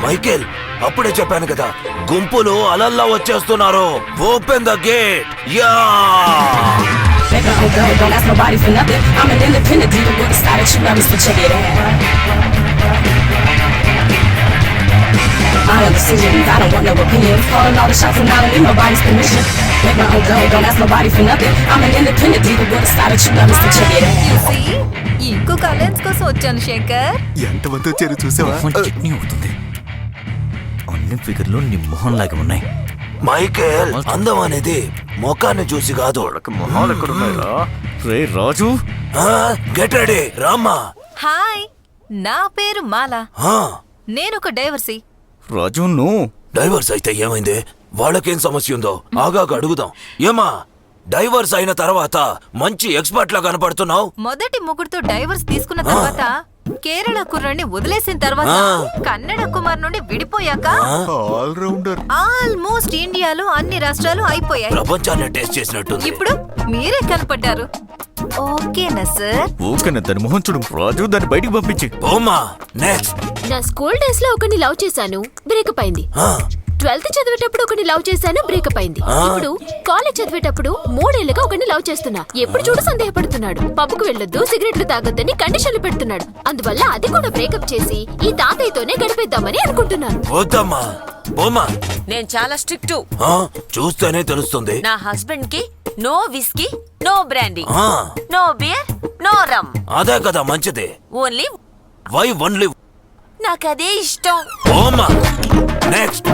Michael, అప్పుడే చెప్పాను కదా, గుంపులు అలల్లా వచ్చేస్తున్నారు. Open the gate. Yeah Don't ask nobody for nothing. I'm an independent diva with a style that you love me, so check it out. I am decisions, I don't want no opinions. Calling all the shots and I don't need nobody's permission. Make my own dough, don't ask nobody for nothing. I'm an independent diva with a style that you love me, so check it out. ఇంకొక alliance కోసం వచ్చాను శంకర్. ఎంతమంది వచ్చారు చూసావా? చట్నీ అవుతుంది. అన్ని ఫిగర్లు నీ మొహం లాగా ఉన్నాయి. మైకేల్, అందం అనేది మొఖాన్ని చూసి కాదు. మొహాలు ఎక్కడున్నాయిరా? రే రాజు, గెట్ రెడీ, రామ్మా. హాయ్, నా పేరు మాలా. నేను ఒక డైవర్సీ. రాజు నువ్వు డైవర్స్ అయితే ఏమైంది? వాళ్ళకేం సమస్య ఉందో ఆగాక అడుగుదాం. ఏమా, డైవర్స్ అయిన తర్వాత మంచి ఎక్స్పర్ట్ లా కనపడుతున్నావు. మొదటి ముగ్గురుతో డైవర్స్ తీసుకున్న తర్వాత, కేరళ కుర్రాన్ని వదిలేసిన తర్వాత, కన్నడ కుమార్ నుండి విడిపోయాక ఆల్రౌండర్. ఆల్మోస్ట్ ఇండియాలో అన్ని రాష్ట్రాలు అయిపోయాయి. ప్రపంచాన్ని టేస్ట్ చేసినట్టుంది. ఇప్పుడు మీరే కనపడ్డారు. ఓకేనా సార్? ఓకేనా? దాని మొహం చూడు రాజు, దాన్ని బయటికి పంపించి. ఓమా, నెక్స్ట్. నా స్కూల్ డేస్ లో ఒకరిని లవ్ చేశాను, బ్రేకప్ అయింది. 12th చదివేటప్పుడు ఒకరిని లవ్ చేశాను, బ్రేకప్ అయింది. ఇప్పుడు కాలేజ్ చదివేటప్పుడు 3 ఏళ్లుగా ఒకరిని లవ్ చేస్తున్నా. ఎప్పుడు చూడు సందేహపడుతున్నాడు. పబ్కు వెళ్ళొద్దు, సిగరెట్లు తాగొద్దని కండిషన్లు పెడుతున్నాడు. అందువల్ల అది కూడా బ్రేకప్ చేసి ఈ తాతయ్యతోనే గడిపేద్దామని అనుకుంటున్నాను. వద్దమ్మా, బొమ్మా. నేను చాలా స్ట్రిక్ట్. చూస్తేనే తెలుస్తుంది. నా హస్బెండ్ కి no whisky, no brandy, no beer, no rum. అదే కదా మంచిది. Only why only? నాకదే ఇష్టం. బొమ్మా, నెక్స్ట్.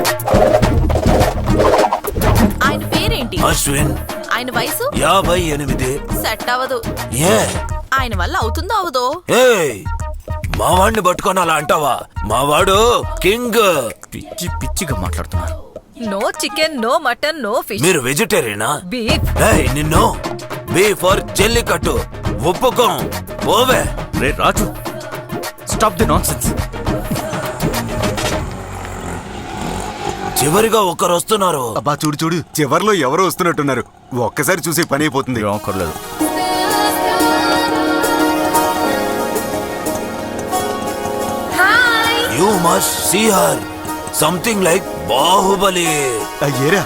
ఆయన పేరేంటి? అశ్విన్. ఆయన వయసు 58. సెట్ అవ్వదు. ఏ ఆయన వల్ల అవుతుందో అవదో? ఏయ్, మా వాడిని పట్టుకొని అలా అంటావా? మా వాడు కింగ్. పిచ్చి పిచ్చిగా మాట్లాడుతున్నారు. No chicken, no mutton, no fish. మీరు వెజిటేరియనా? బీఫ్. ఏయ్, నిన్ను బీఫ్ ఆర్ జల్లికట్టు ఒప్పుకోం. పోవే. రే రాజు, స్టాప్ ది నాన్సెన్స్. చివరిగా ఒకరు వస్తున్నారు. అబ్బా చూడు చూడు, చివర్లో ఎవరో వస్తున్నట్టున్నారు. ఒక్కసారి చూసే పని అయిపోతుంది. అక్కర్లేదు. You must see her. Something like Baahubali. అయ్యేరా,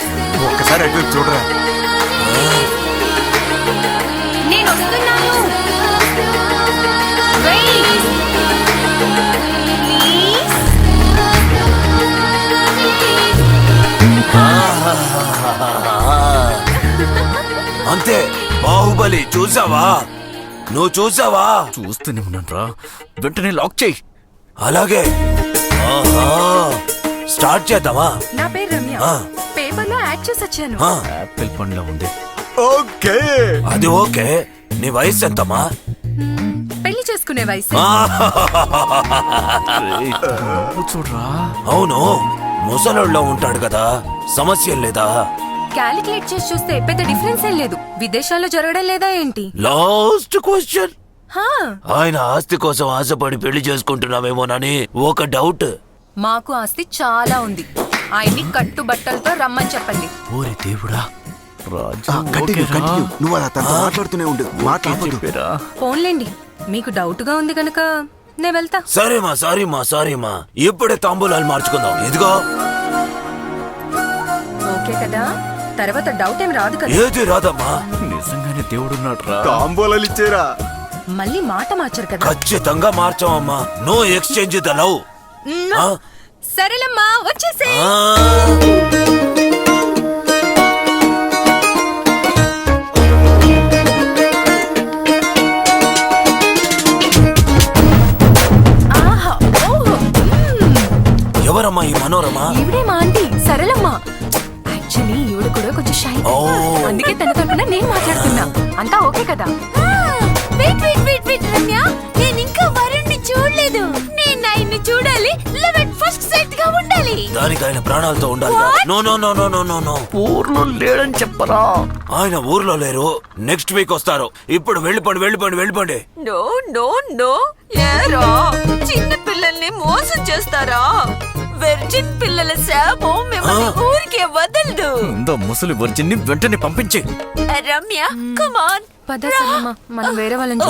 ఒక్కసారి అటు చూడరా. నేను వస్తున్నాను. అంతే, బాహుబలి చూసావా? నువ్వు చూసావా? చూస్తూనే ఉన్నాను రా. వెంటనే లాక్ చేయి. అలాగే. స్టార్ట్ చేద్దామా? నా పేరు రమ్య. పేపర్లో యాడ్ చేసి వచ్చాను. యాపిల్ పండ్లో ఉంది. ఓకే, అది ఓకే. నీ వయసు ఎంతమ్మా? పెళ్లి చేసుకునే వయసు. చూడరా. అవును, ముసలోళ్ళలో ఉంటాడు కదా, సమస్య లేదా? క్యాలిక్యులేట్ చేసి చూస్తే పెద్ద డిఫరెన్స్ ఏం లేదు. విదేశాల్లో జరగడం లేదా ఏంటి? Last question. ఆయన ఆస్తి కోసం ఆశపడి పెళ్లి చేసుకుంటున్నావేమోనని ఒక డౌట్. మాకు ఆస్తి చాలా ఉంది. ఆయన్ని కట్టుబట్టలతో రమ్మని చెప్పండి. ఓరి దేవుడా. రాజు, కంటిన్యూ కంటిన్యూ. నువ్వు అలా తనతో మాట్లాడుతూనే ఉండు, మాట్లాడదు. ఫోన్లేండి, మీకు డౌట్ గా ఉంది కనుక నేను వెళ్తా. సారీమా. ఇప్పుడే తాంబూలాలు మార్చుకుందాం. ఇదిగో. ఓకే కదా, తర్వాత డౌట్ ఏం రాదు కదా? ఏది రాదమ్మా. నిజంగానే దేవుడున్నాడు రా. తాంబూలాలు ఇచ్చేరా. మళ్ళీ మాట మార్చరు కదా? ఖచ్చితంగా మార్చామమ్మా. No exchange the love. సరేలమ్మా, వచ్చేసే. ఎవరమ్మా ఈ మనోరమా? ఈవిడే మా ఆంటీ సరళమ్మ. యాక్చువల్లీ ఈవిడ కూడా కొంచెం షై, అందుకే తన తరపున నేను మాట్లాడుతున్నా. అంతా ఓకే కదా? వెయిట్ రమ్య, నేను ఇంకా వరుణ్ణి చూడలేదు. నేను ఆయన్ని చూడాలి. లవ్ ఎట్ ఫస్ట్ సైట్ గా ఉండాలి. దానికి ఆయన ప్రాణాలతో ఉండాలి. నో. ఊర్లో లేడని చెప్పరా? ఆయన ఊర్లో లేరు, నెక్స్ట్ వీక్ వస్తారు. ఇప్పుడు వెళ్ళిపోండి. No no no. ఏరా, చిన్న పిల్లల్ని మోసం చేస్తారా? వెర్జిన్ పిల్లల శాపం మిమ్మల్ని ఊరికే వదలదు. ముందు ముసలి వర్జిన్ని వెంటనే పంపించే. Ramya, come on. పద సరళమ్మ, మనం వేరే వాళ్ళని